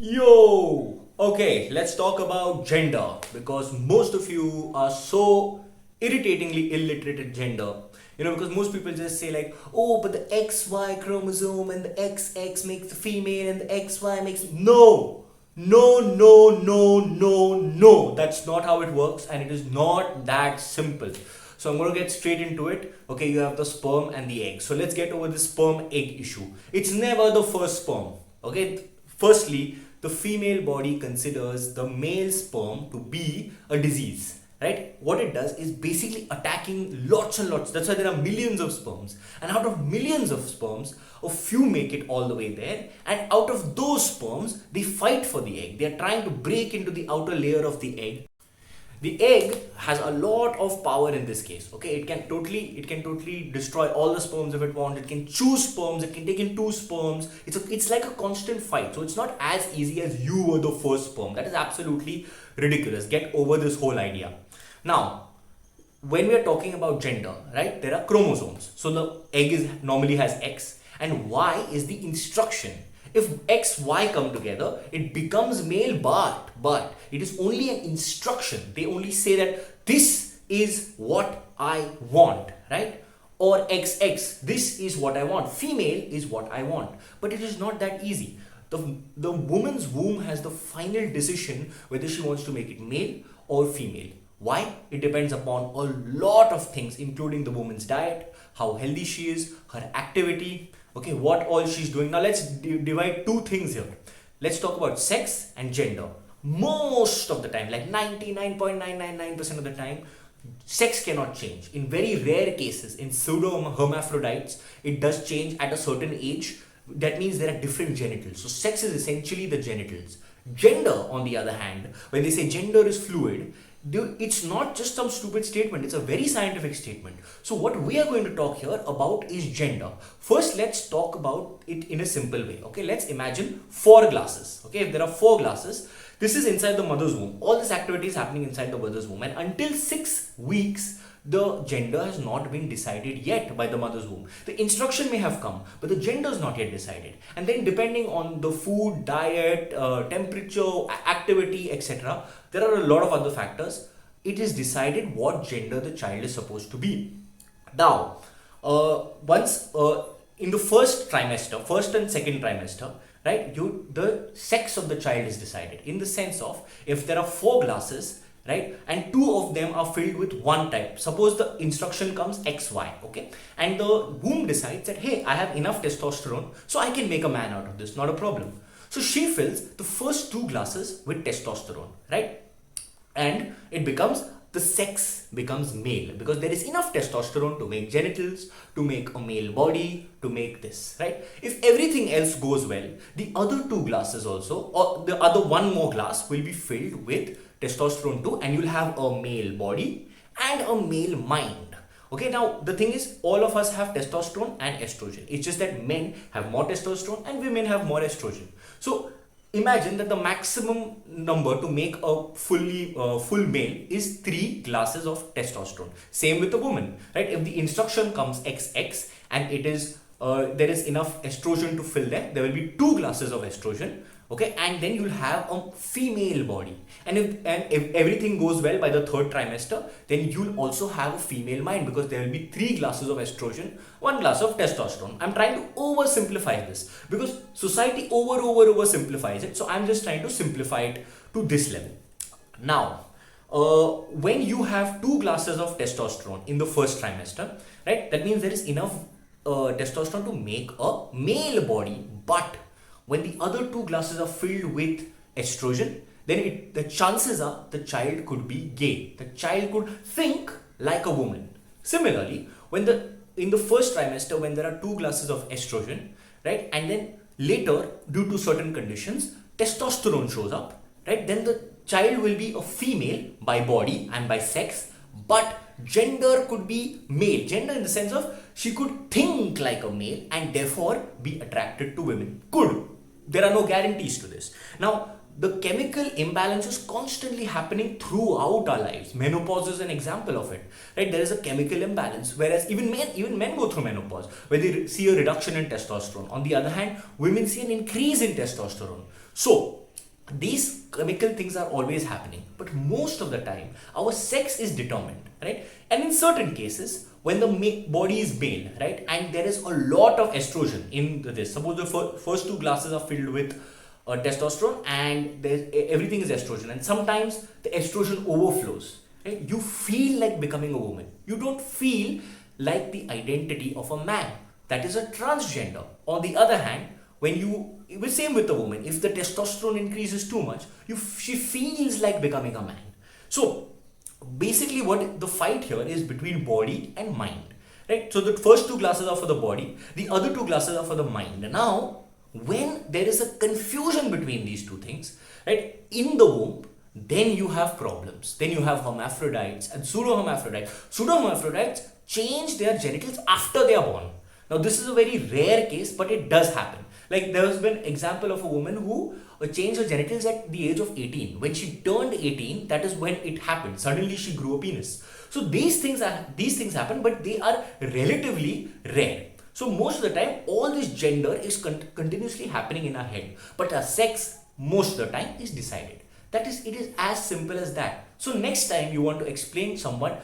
Yo! Okay, let's talk about gender because most of you are so irritatingly illiterate at gender. Because most people just say, like, oh, but the XY chromosome and the XX makes the female and the XY makes. No! No, no, no, no, no. That's not how it works, and it is not that simple. So I'm going to get straight into it. Okay, you have the sperm and the egg. So let's get over the sperm egg issue. It's never the first sperm. Okay, firstly, the female body considers the male sperm to be a disease, right? What it does is basically attacking lots and lots. That's why there are millions of sperms, and out of millions of sperms, a few make it all the way there, and out of those sperms they fight for the egg. They are trying to break into the outer layer of the egg. The egg has a lot of power in this case. Okay, it can totally destroy all the sperms if it wants. It can choose sperms, it can take in two sperms. It's like a constant fight. So it's not as easy as you were the first sperm. That is absolutely ridiculous. Get over this whole idea. Now, when we are talking about gender, right, there are chromosomes. So the egg is normally has X, and Y is the instruction. If X, Y come together, it becomes male, but it is only an instruction. They only say that this is what I want, right? Or XX, this is what I want. Female is what I want. But it is not that easy. The woman's womb has the final decision whether she wants to make it male or female. Why? It depends upon a lot of things, including the woman's diet, how healthy she is, her activity, okay, what all she's doing. Now let's divide two things here. Let's talk about sex and gender. Most of the time, like 99.999% of the time, sex cannot change. In very rare cases, in pseudo hermaphrodites, it does change at a certain age. That means there are different genitals. So sex is essentially the genitals. Gender, on the other hand, when they say gender is fluid, it's not just some stupid statement, it's a very scientific statement. So what we are going to talk here about is gender. First, let's talk about it in a simple way. Okay, let's imagine four glasses. Okay, if there are four glasses, this is inside the mother's womb. All this activity is happening inside the mother's womb, and until 6 weeks, the gender has not been decided yet by the mother's womb. The instruction may have come, but the gender is not yet decided. And then depending on the food, diet, temperature, activity, etc., there are a lot of other factors. It is decided what gender the child is supposed to be. Now, once in the first trimester, first and second trimester, right, the sex of the child is decided in the sense of if there are four glasses, right, and two of them are filled with one type. Suppose the instruction comes XY, okay, and the womb decides that, hey, I have enough testosterone, so I can make a man out of this, not a problem. So she fills the first two glasses with testosterone, right, and the sex becomes male because there is enough testosterone to make genitals, to make a male body, to make this, right? If everything else goes well, the other two glasses also, or the other one more glass will be filled with testosterone too, and you'll have a male body and a male mind. Okay, now the thing is, all of us have testosterone and estrogen. It's just that men have more testosterone and women have more estrogen. So imagine that the maximum number to make a full male is 3 glasses of testosterone. Same with the woman, right? If the instruction comes XX and it is there is enough estrogen to fill there will be 2 glasses of estrogen. Okay, and then you'll have a female body, and if everything goes well by the third trimester, then you'll also have a female mind because there will be 3 glasses of estrogen, 1 glass of testosterone. I'm trying to oversimplify this because society oversimplifies it, so I'm just trying to simplify it to this level. Now, when you have 2 glasses of testosterone in the first trimester, right, that means there is enough testosterone to make a male body, but when the other 2 glasses are filled with estrogen, then the chances are the child could be gay. The child could think like a woman. Similarly, in the first trimester, when there are 2 glasses of estrogen, right, and then later, due to certain conditions, testosterone shows up, right, then the child will be a female by body and by sex, but gender could be male. Gender in the sense of she could think like a male and therefore be attracted to women. Could. There are no guarantees to this. Now, the chemical imbalance is constantly happening throughout our lives. Menopause is an example of it, right? There is a chemical imbalance, whereas even men go through menopause, where they see a reduction in testosterone. On the other hand, women see an increase in testosterone. So, these chemical things are always happening, but most of the time our sex is determined, right? And in certain cases, when the body is male, right, and there is a lot of estrogen in this, suppose the first two glasses are filled with testosterone, and everything is estrogen, and sometimes the estrogen overflows, right? You feel like becoming a woman, you don't feel like the identity of a man, that is a transgender. On the other hand, when you, it was same with the woman, if the testosterone increases too much, she feels like becoming a man. So basically what the fight here is between body and mind, right? So the first two glasses are for the body, the other two glasses are for the mind. Now when there is a confusion between these two things, right, in the womb, then you have problems. Then you have hermaphrodites and pseudo-hermaphrodites. Pseudo-hermaphrodites change their genitals after they are born. Now this is a very rare case, but it does happen. Like there has been example of a woman who changed her genitals at the age of 18. When she turned 18, that is when it happened. Suddenly she grew a penis. So these things happen, but they are relatively rare. So most of the time, all this gender is continuously happening in our head, but our sex most of the time is decided. That is, it is as simple as that. So next time you want to explain someone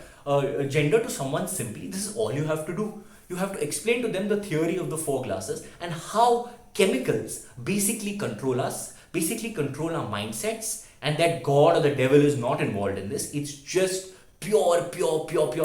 gender to someone simply, this is all you have to do. You have to explain to them the theory of the four glasses and how chemicals basically control us, basically control our mindsets, and that God or the devil is not involved in this. It's just pure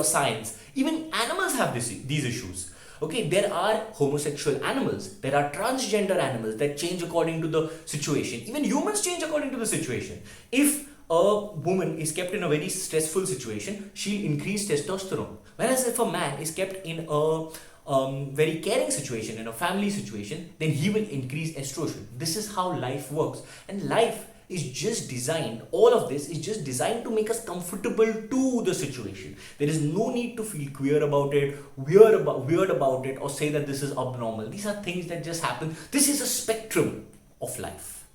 science. Even animals have these issues. Okay, there are homosexual animals, there are transgender animals that change according to the situation. Even humans change according to the situation. If a woman is kept in a very stressful situation, she'll increase testosterone. Whereas if a man is kept in a very caring situation, in a family situation, then he will increase estrogen. This is how life works. And life is just designed, all of this is just designed to make us comfortable to the situation. There is no need to feel queer about it, weird about it, or say that this is abnormal. These are things that just happen. This is a spectrum of life.